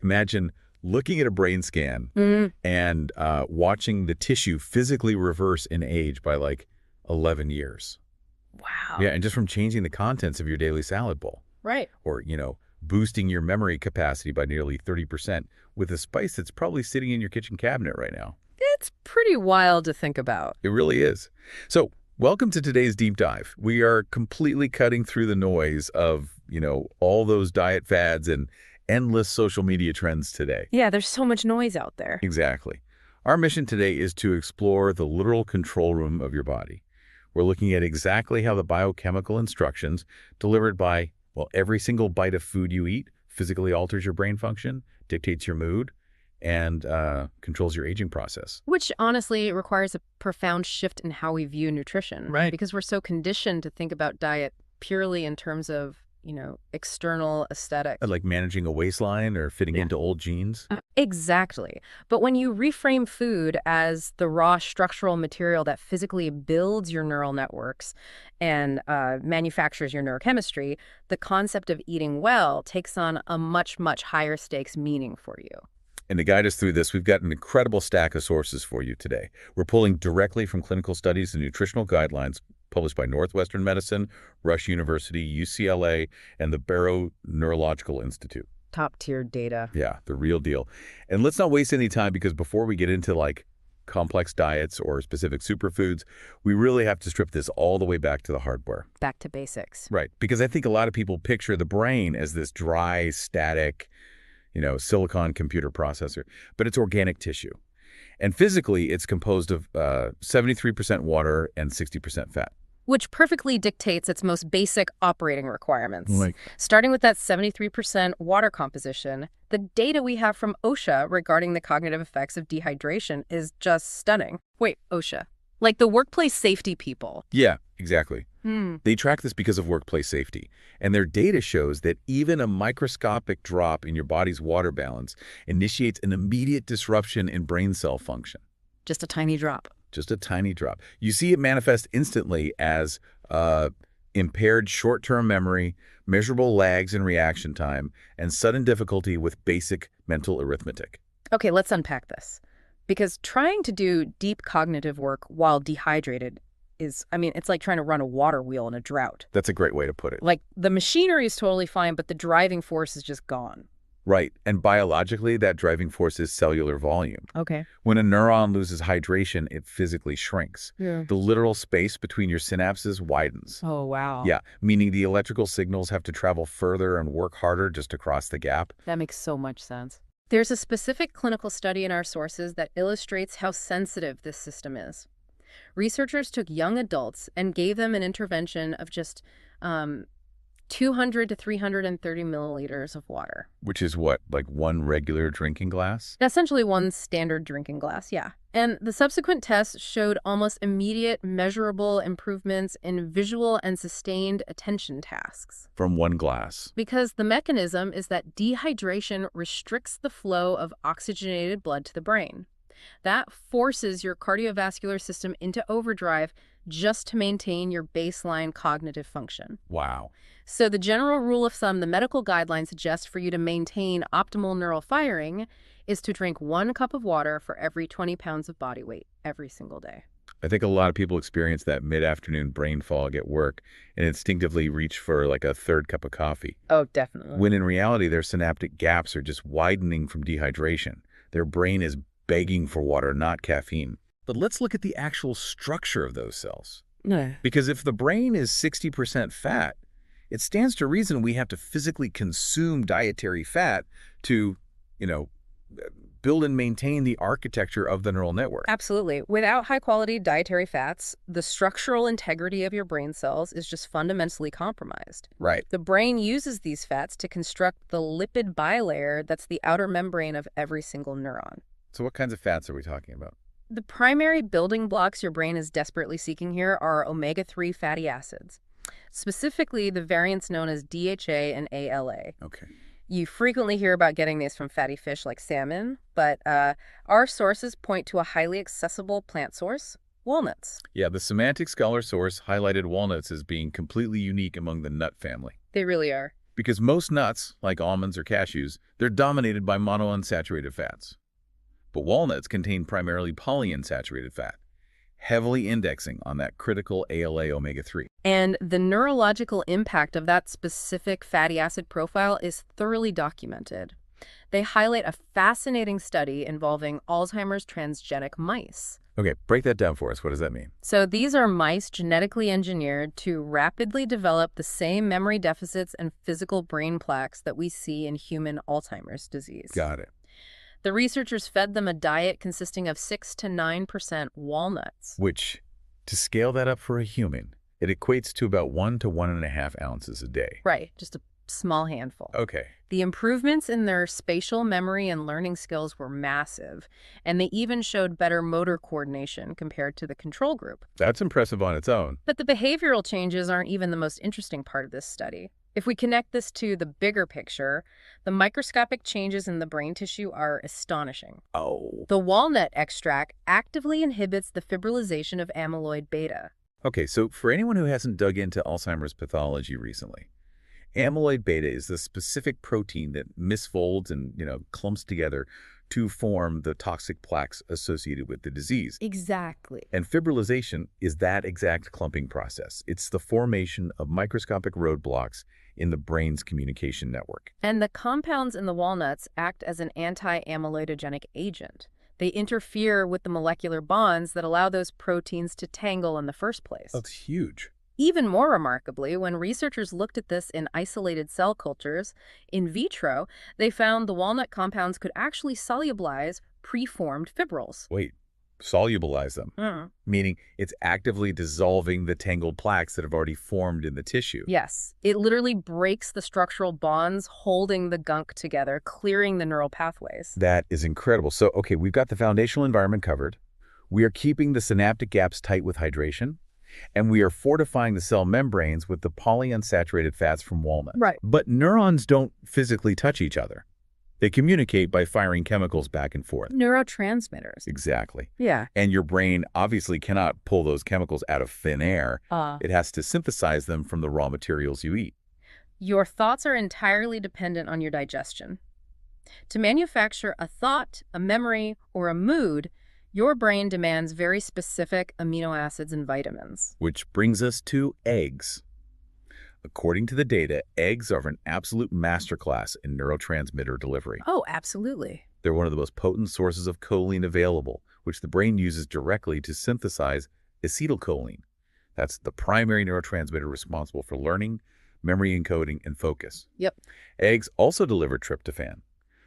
Imagine looking at a brain scan and watching the tissue physically reverse in age by like 11 years. Wow. Yeah, and just from changing the contents of your daily salad bowl. Right. Or, boosting your memory capacity by nearly 30% with a spice that's probably sitting in your kitchen cabinet right now. It's pretty wild to think about. It really is. So, welcome to today's deep dive. We are completely cutting through the noise of, all those diet fads and endless social media trends today. Yeah, there's so much noise out there. Exactly. Our mission today is to explore the literal control room of your body. We're looking at exactly how the biochemical instructions delivered by, every single bite of food you eat physically alters your brain function, dictates your mood, and controls your aging process. Which honestly requires a profound shift in how we view nutrition. Right. Because we're so conditioned to think about diet purely in terms of, external aesthetics. Like managing a waistline or fitting into old jeans. Exactly. But when you reframe food as the raw structural material that physically builds your neural networks and manufactures your neurochemistry, the concept of eating well takes on a much, much higher stakes meaning for you. And to guide us through this, we've got an incredible stack of sources for you today. We're pulling directly from clinical studies and nutritional guidelines published by Northwestern Medicine, Rush University, UCLA, and the Barrow Neurological Institute. Top-tier data. Yeah, the real deal. And let's not waste any time because before we get into complex diets or specific superfoods, we really have to strip this all the way back to the hardware. Back to basics. Right, because I think a lot of people picture the brain as this dry, static, silicon computer processor, but it's organic tissue. And physically, it's composed of 73% water and 60% fat. Which perfectly dictates its most basic operating requirements. Like, starting with that 73% water composition, the data we have from OSHA regarding the cognitive effects of dehydration is just stunning. Wait, OSHA? Like the workplace safety people. Yeah, exactly. They track this because of workplace safety. And their data shows that even a microscopic drop in your body's water balance initiates an immediate disruption in brain cell function. Just a tiny drop. Just a tiny drop. You see it manifest instantly as impaired short-term memory, measurable lags in reaction time, and sudden difficulty with basic mental arithmetic. Okay, let's unpack this. Because trying to do deep cognitive work while dehydrated it's like trying to run a water wheel in a drought. That's a great way to put it. Like, the machinery is totally fine, but the driving force is just gone. Right. And biologically, that driving force is cellular volume. Okay. When a neuron loses hydration, it physically shrinks. Yeah. The literal space between your synapses widens. Oh, wow. Yeah, meaning the electrical signals have to travel further and work harder just to cross the gap. That makes so much sense. There's a specific clinical study in our sources that illustrates how sensitive this system is. Researchers took young adults and gave them an intervention of just 200 to 330 milliliters of water. Which is what, like one regular drinking glass? Essentially one standard drinking glass, yeah. And the subsequent tests showed almost immediate measurable improvements in visual and sustained attention tasks. From one glass. Because the mechanism is that dehydration restricts the flow of oxygenated blood to the brain. That forces your cardiovascular system into overdrive just to maintain your baseline cognitive function. Wow. So the general rule of thumb the medical guidelines suggest for you to maintain optimal neural firing is to drink 1 cup of water for every 20 pounds of body weight every single day. I think a lot of people experience that mid-afternoon brain fog at work and instinctively reach for like a third cup of coffee. Oh, definitely. When in reality, their synaptic gaps are just widening from dehydration. Their brain is begging for water, not caffeine. But let's look at the actual structure of those cells. No. Because if the brain is 60% fat, it stands to reason we have to physically consume dietary fat to, build and maintain the architecture of the neural network. Absolutely. Without high-quality dietary fats, the structural integrity of your brain cells is just fundamentally compromised. Right. The brain uses these fats to construct the lipid bilayer that's the outer membrane of every single neuron. So what kinds of fats are we talking about? The primary building blocks your brain is desperately seeking here are omega-3 fatty acids, specifically the variants known as DHA and ALA. Okay. You frequently hear about getting these from fatty fish like salmon, but our sources point to a highly accessible plant source, walnuts. Yeah, the Semantic Scholar source highlighted walnuts as being completely unique among the nut family. They really are. Because most nuts, like almonds or cashews, they're dominated by monounsaturated fats. But walnuts contain primarily polyunsaturated fat, heavily indexing on that critical ALA omega-3. And the neurological impact of that specific fatty acid profile is thoroughly documented. They highlight a fascinating study involving Alzheimer's transgenic mice. Okay, break that down for us. What does that mean? So these are mice genetically engineered to rapidly develop the same memory deficits and physical brain plaques that we see in human Alzheimer's disease. Got it. The researchers fed them a diet consisting of 6 to 9% walnuts. Which, to scale that up for a human, it equates to about 1 to 1.5 ounces a day. Right, just a small handful. Okay. The improvements in their spatial memory and learning skills were massive, and they even showed better motor coordination compared to the control group. That's impressive on its own. But the behavioral changes aren't even the most interesting part of this study. If we connect this to the bigger picture, the microscopic changes in the brain tissue are astonishing. Oh. The walnut extract actively inhibits the fibrillization of amyloid beta. Okay, so for anyone who hasn't dug into Alzheimer's pathology recently, amyloid beta is the specific protein that misfolds and, clumps together to form the toxic plaques associated with the disease. Exactly. And fibrillization is that exact clumping process. It's the formation of microscopic roadblocks in the brain's communication network. And the compounds in the walnuts act as an anti-amyloidogenic agent. They interfere with the molecular bonds that allow those proteins to tangle in the first place. That's huge. Even more remarkably, when researchers looked at this in isolated cell cultures, in vitro, they found the walnut compounds could actually solubilize preformed fibrils. Wait, solubilize them? Meaning it's actively dissolving the tangled plaques that have already formed in the tissue. Yes, it literally breaks the structural bonds holding the gunk together, clearing the neural pathways. That is incredible. So, okay, we've got the foundational environment covered. We are keeping the synaptic gaps tight with hydration. And we are fortifying the cell membranes with the polyunsaturated fats from walnuts. Right. But neurons don't physically touch each other. They communicate by firing chemicals back and forth. Neurotransmitters. Exactly. Yeah. And your brain obviously cannot pull those chemicals out of thin air. It has to synthesize them from the raw materials you eat. Your thoughts are entirely dependent on your digestion. To manufacture a thought, a memory, or a mood, your brain demands very specific amino acids and vitamins. Which brings us to eggs. According to the data, eggs are an absolute masterclass in neurotransmitter delivery. Oh, absolutely. They're one of the most potent sources of choline available, which the brain uses directly to synthesize acetylcholine. That's the primary neurotransmitter responsible for learning, memory encoding, and focus. Yep. Eggs also deliver tryptophan,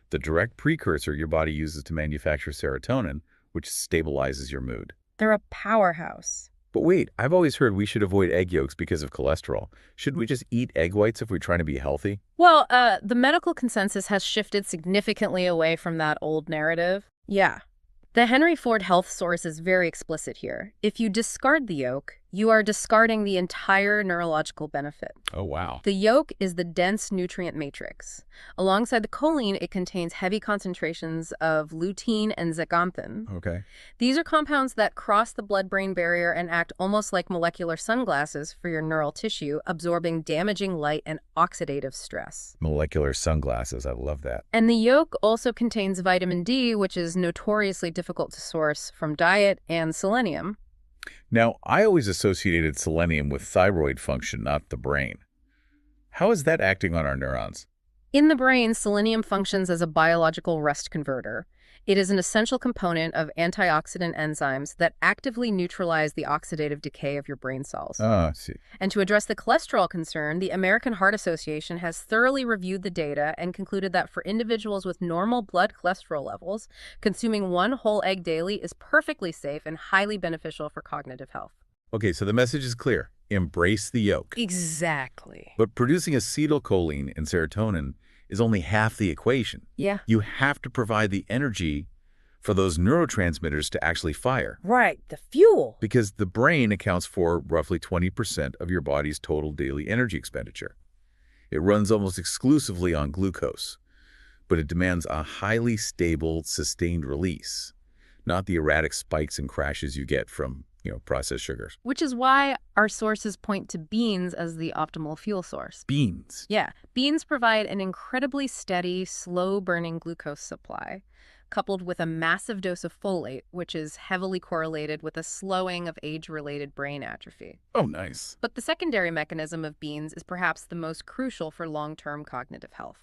the direct precursor your body uses to manufacture serotonin, which stabilizes your mood. They're a powerhouse. But wait, I've always heard we should avoid egg yolks because of cholesterol. Shouldn't we just eat egg whites if we're trying to be healthy? Well, the medical consensus has shifted significantly away from that old narrative. Yeah. The Henry Ford Health source is very explicit here. If you discard the yolk, you are discarding the entire neurological benefit. Oh, wow. The yolk is the dense nutrient matrix. Alongside the choline, it contains heavy concentrations of lutein and zeaxanthin. Okay. These are compounds that cross the blood-brain barrier and act almost like molecular sunglasses for your neural tissue, absorbing damaging light and oxidative stress. Molecular sunglasses, I love that. And the yolk also contains vitamin D, which is notoriously difficult to source from diet, and selenium. Now, I always associated selenium with thyroid function, not the brain. How is that acting on our neurons? In the brain, selenium functions as a biological rust converter. It is an essential component of antioxidant enzymes that actively neutralize the oxidative decay of your brain cells. Ah, I see. And to address the cholesterol concern, the American Heart Association has thoroughly reviewed the data and concluded that for individuals with normal blood cholesterol levels, consuming one whole egg daily is perfectly safe and highly beneficial for cognitive health. Okay, so the message is clear. Embrace the yolk. Exactly. But producing acetylcholine and serotonin is only half the equation. Yeah. You have to provide the energy for those neurotransmitters to actually fire. Right, the fuel. Because the brain accounts for roughly 20% of your body's total daily energy expenditure. It runs almost exclusively on glucose, but it demands a highly stable, sustained release, not the erratic spikes and crashes you get from processed sugars. Which is why our sources point to beans as the optimal fuel source. Beans. Yeah, beans provide an incredibly steady, slow-burning glucose supply, coupled with a massive dose of folate, which is heavily correlated with a slowing of age-related brain atrophy. Oh, nice. But the secondary mechanism of beans is perhaps the most crucial for long-term cognitive health.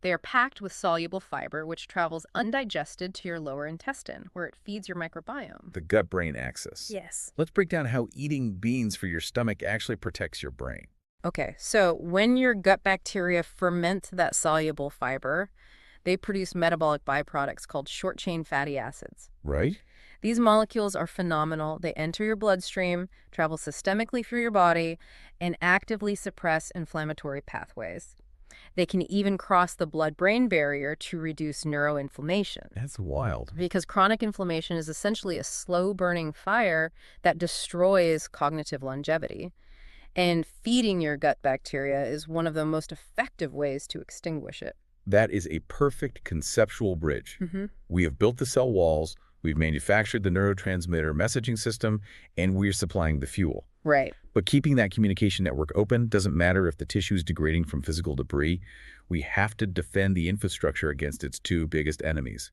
They are packed with soluble fiber, which travels undigested to your lower intestine, where it feeds your microbiome. The gut-brain axis. Yes. Let's break down how eating beans for your stomach actually protects your brain. Okay, so when your gut bacteria ferment that soluble fiber, they produce metabolic byproducts called short-chain fatty acids. Right? These molecules are phenomenal. They enter your bloodstream, travel systemically through your body, and actively suppress inflammatory pathways. They can even cross the blood-brain barrier to reduce neuroinflammation. That's wild. Because chronic inflammation is essentially a slow-burning fire that destroys cognitive longevity. And feeding your gut bacteria is one of the most effective ways to extinguish it. That is a perfect conceptual bridge. Mm-hmm. We have built the cell walls, we've manufactured the neurotransmitter messaging system, and we're supplying the fuel. Right. But keeping that communication network open doesn't matter if the tissue is degrading from physical debris. We have to defend the infrastructure against its two biggest enemies,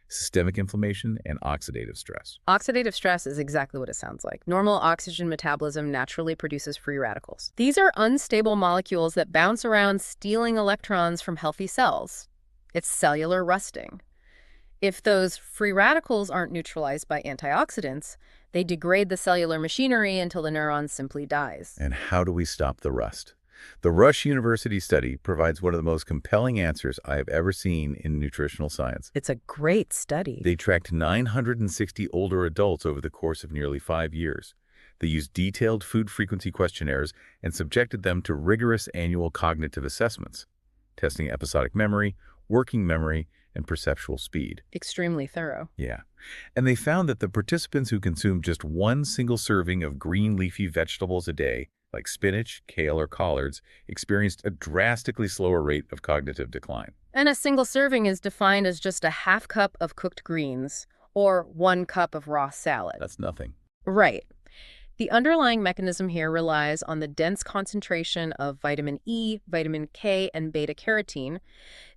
systemic inflammation and oxidative stress. Oxidative stress is exactly what it sounds like. Normal oxygen metabolism naturally produces free radicals. These are unstable molecules that bounce around stealing electrons from healthy cells. It's cellular rusting. If those free radicals aren't neutralized by antioxidants, they degrade the cellular machinery until the neuron simply dies. And how do we stop the rust? The Rush University study provides one of the most compelling answers I have ever seen in nutritional science. It's a great study. They tracked 960 older adults over the course of nearly 5 years. They used detailed food frequency questionnaires and subjected them to rigorous annual cognitive assessments, testing episodic memory, working memory, and perceptual speed. Extremely thorough. Yeah. And they found that the participants who consumed just one single serving of green leafy vegetables a day, like spinach, kale, or collards, experienced a drastically slower rate of cognitive decline. And a single serving is defined as just a half cup of cooked greens or 1 cup of raw salad. That's nothing. Right. The underlying mechanism here relies on the dense concentration of vitamin E, vitamin K, and beta-carotene.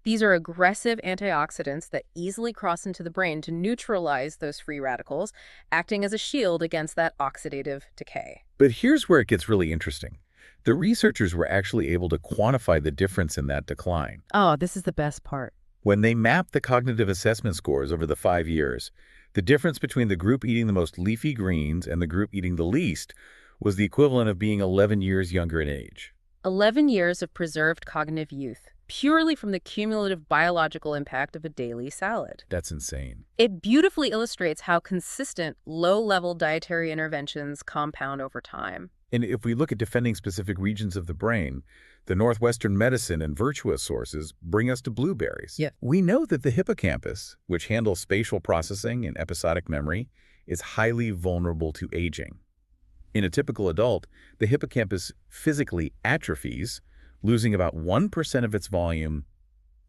These are aggressive antioxidants that easily cross into the brain to neutralize those free radicals, acting as a shield against that oxidative decay. But here's where it gets really interesting. The researchers were actually able to quantify the difference in that decline. Oh, this is the best part. When they mapped the cognitive assessment scores over the 5 years, the difference between the group eating the most leafy greens and the group eating the least was the equivalent of being 11 years younger in age. 11 years of preserved cognitive youth, purely from the cumulative biological impact of a daily salad. That's insane. It beautifully illustrates how consistent, low-level dietary interventions compound over time. And if we look at defending specific regions of the brain, the Northwestern medicine and virtuous sources bring us to blueberries. Yeah. We know that the hippocampus, which handles spatial processing and episodic memory, is highly vulnerable to aging. In a typical adult, the hippocampus physically atrophies, losing about 1% of its volume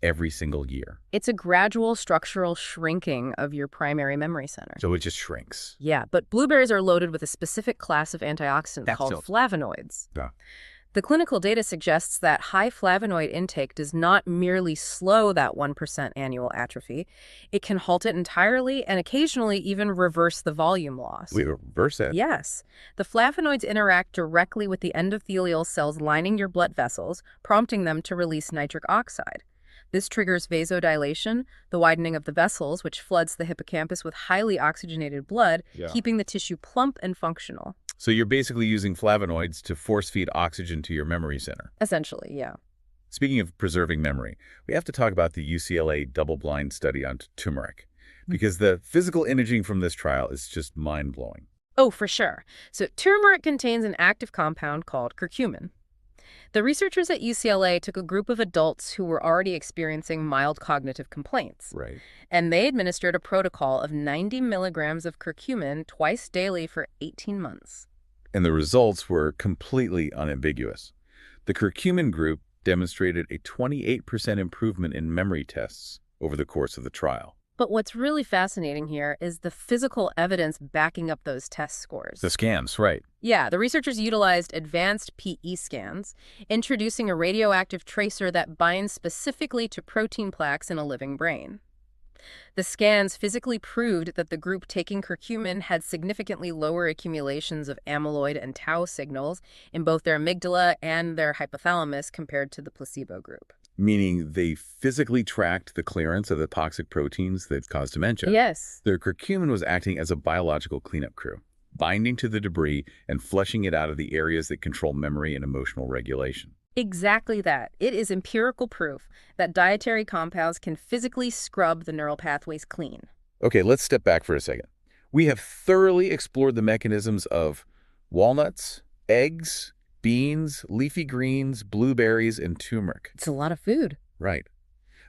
every single year. It's a gradual structural shrinking of your primary memory center. So it just shrinks. Yeah, but blueberries are loaded with a specific class of antioxidants called flavonoids. Yeah. The clinical data suggests that high flavonoid intake does not merely slow that 1% annual atrophy. It can halt it entirely and occasionally even reverse the volume loss. We reverse it? Yes. The flavonoids interact directly with the endothelial cells lining your blood vessels, prompting them to release nitric oxide. This triggers vasodilation, the widening of the vessels, which floods the hippocampus with highly oxygenated blood, keeping the tissue plump and functional. So you're basically using flavonoids to force-feed oxygen to your memory center. Essentially, yeah. Speaking of preserving memory, we have to talk about the UCLA double-blind study on turmeric, because the physical imaging from this trial is just mind-blowing. Oh, for sure. So turmeric contains an active compound called curcumin. The researchers at UCLA took a group of adults who were already experiencing mild cognitive complaints. Right. And they administered a protocol of 90 milligrams of curcumin twice daily for 18 months. And the results were completely unambiguous. The curcumin group demonstrated a 28% improvement in memory tests over the course of the trial. But what's really fascinating here is the physical evidence backing up those test scores. The scans, right. Yeah, the researchers utilized advanced PE scans, introducing a radioactive tracer that binds specifically to protein plaques in a living brain. The scans physically proved that the group taking curcumin had significantly lower accumulations of amyloid and tau signals in both their amygdala and their hypothalamus compared to the placebo group. Meaning they physically tracked the clearance of the toxic proteins that cause dementia. Yes. Their curcumin was acting as a biological cleanup crew, binding to the debris and flushing it out of the areas that control memory and emotional regulation. Exactly that. It is empirical proof that dietary compounds can physically scrub the neural pathways clean. Okay, let's step back for a second. We have thoroughly explored the mechanisms of walnuts, eggs, beans, leafy greens, blueberries, and turmeric. It's a lot of food. Right.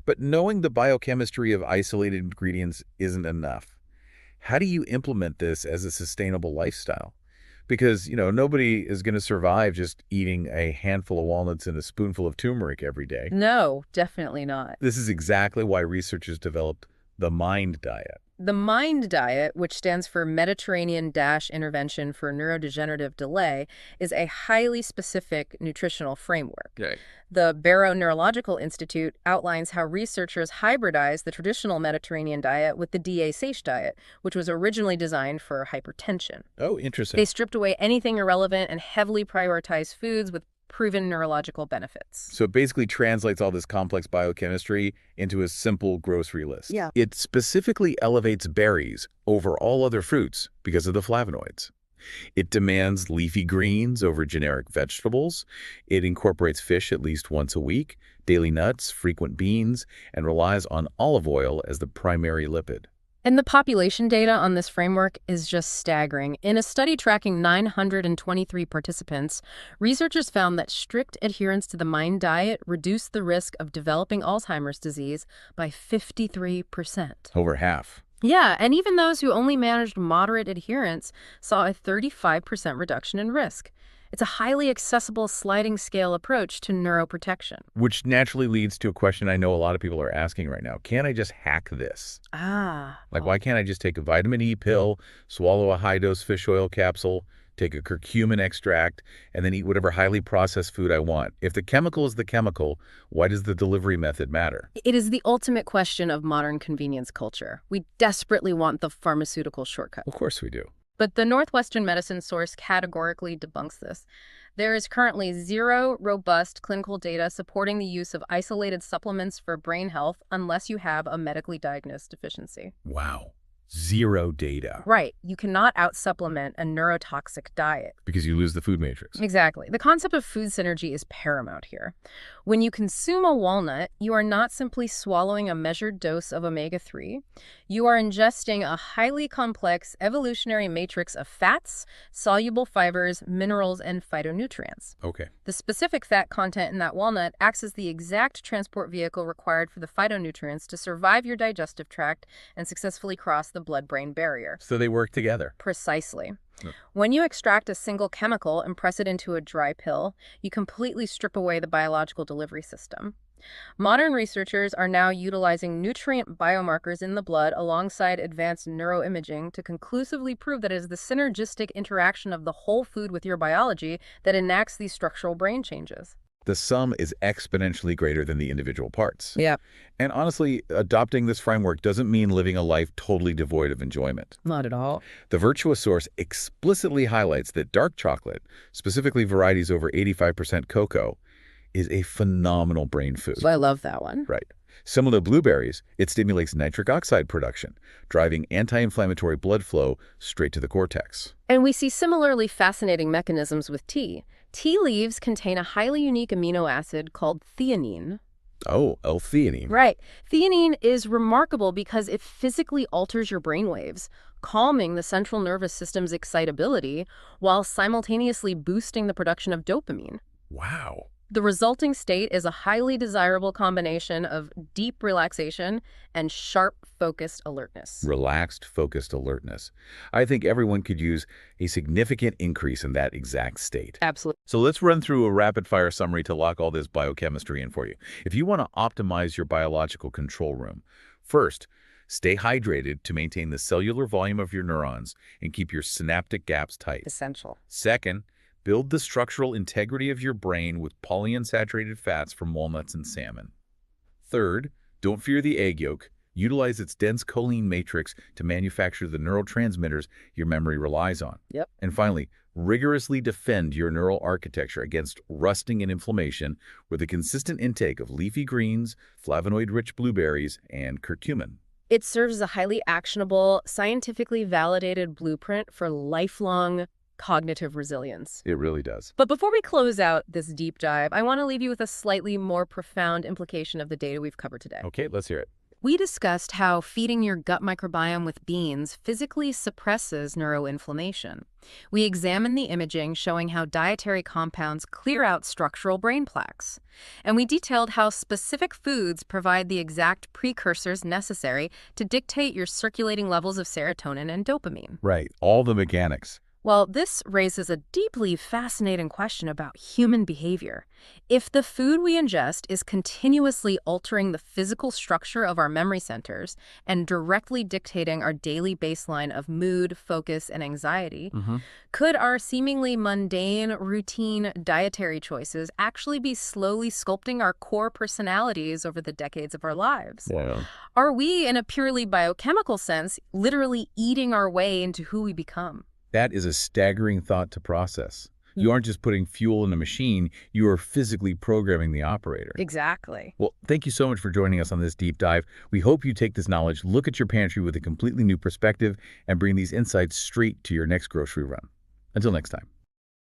But knowing the biochemistry of isolated ingredients isn't enough. How do you implement this as a sustainable lifestyle? Because, nobody is going to survive just eating a handful of walnuts and a spoonful of turmeric every day. No, definitely not. This is exactly why researchers developed the MIND diet. The MIND diet, which stands for Mediterranean-Intervention for Neurodegenerative Delay, is a highly specific nutritional framework. Okay. The Barrow Neurological Institute outlines how researchers hybridized the traditional Mediterranean diet with the DA-SAIH diet, which was originally designed for hypertension. Oh, interesting. They stripped away anything irrelevant and heavily prioritized foods with proven neurological benefits. So it basically translates all this complex biochemistry into a simple grocery list. Yeah. It specifically elevates berries over all other fruits because of the flavonoids. It demands leafy greens over generic vegetables. It incorporates fish at least once a week, daily nuts, frequent beans, and relies on olive oil as the primary lipid. And the population data on this framework is just staggering. In a study tracking 923 participants, researchers found that strict adherence to the MIND diet reduced the risk of developing Alzheimer's disease by 53%. Over half. Yeah, and even those who only managed moderate adherence saw a 35% reduction in risk. It's a highly accessible sliding scale approach to neuroprotection. Which naturally leads to a question I know a lot of people are asking right now. Can I just hack this? Why can't I just take a vitamin E pill, swallow a high-dose fish oil capsule, take a curcumin extract, and then eat whatever highly processed food I want? If the chemical is the chemical, why does the delivery method matter? It is the ultimate question of modern convenience culture. We desperately want the pharmaceutical shortcut. Of course we do. But the Northwestern Medicine source categorically debunks this. There is currently zero robust clinical data supporting the use of isolated supplements for brain health unless you have a medically diagnosed deficiency. Wow. Zero data. Right. You cannot out-supplement a neurotoxic diet. Because you lose the food matrix. Exactly. The concept of food synergy is paramount here. When you consume a walnut, you are not simply swallowing a measured dose of omega-3. You are ingesting a highly complex evolutionary matrix of fats, soluble fibers, minerals, and phytonutrients. Okay. The specific fat content in that walnut acts as the exact transport vehicle required for the phytonutrients to survive your digestive tract and successfully cross the blood-brain barrier. So they work together. Precisely. When you extract a single chemical and press it into a dry pill, you completely strip away the biological delivery system. Modern researchers are now utilizing nutrient biomarkers in the blood alongside advanced neuroimaging to conclusively prove that it is the synergistic interaction of the whole food with your biology that enacts these structural brain changes. The sum is exponentially greater than the individual parts. Yeah. And honestly, adopting this framework doesn't mean living a life totally devoid of enjoyment. Not at all. The Virtuous source explicitly highlights that dark chocolate, specifically varieties over 85% cocoa, is a phenomenal brain food. I love that one. Right. Similar to blueberries, it stimulates nitric oxide production, driving anti-inflammatory blood flow straight to the cortex. And we see similarly fascinating mechanisms with tea. Tea leaves contain a highly unique amino acid called theanine. Oh, L-theanine. Right. Theanine is remarkable because it physically alters your brainwaves, calming the central nervous system's excitability while simultaneously boosting the production of dopamine. Wow. The resulting state is a highly desirable combination of deep relaxation and sharp, focused alertness. Relaxed, focused alertness. I think everyone could use a significant increase in that exact state. Absolutely. So let's run through a rapid-fire summary to lock all this biochemistry in for you. If you want to optimize your biological control room, first, Stay hydrated to maintain the cellular volume of your neurons and keep your synaptic gaps tight. Essential. Second, build the structural integrity of your brain with polyunsaturated fats from walnuts and salmon. Third, don't fear the egg yolk. Utilize its dense choline matrix to manufacture the neurotransmitters your memory relies on. Yep. And finally, rigorously defend your neural architecture against rusting and inflammation with a consistent intake of leafy greens, flavonoid-rich blueberries, and curcumin. It serves as a highly actionable, scientifically validated blueprint for lifelong cognitive resilience. It really does. But before we close out this deep dive, I want to leave you with a slightly more profound implication of the data we've covered today. Okay, let's hear it. We discussed how feeding your gut microbiome with beans physically suppresses neuroinflammation. We examined the imaging showing how dietary compounds clear out structural brain plaques. And we detailed how specific foods provide the exact precursors necessary to dictate your circulating levels of serotonin and dopamine. Right, all the mechanics. Well, this raises a deeply fascinating question about human behavior. If the food we ingest is continuously altering the physical structure of our memory centers and directly dictating our daily baseline of mood, focus, and anxiety, could our seemingly mundane, routine dietary choices actually be slowly sculpting our core personalities over the decades of our lives? Yeah. Are we, in a purely biochemical sense, literally eating our way into who we become? That is a staggering thought to process. You aren't just putting fuel in a machine, you are physically programming the operator. Exactly. Well, thank you so much for joining us on this deep dive. We hope you take this knowledge, look at your pantry with a completely new perspective, and bring these insights straight to your next grocery run. Until next time.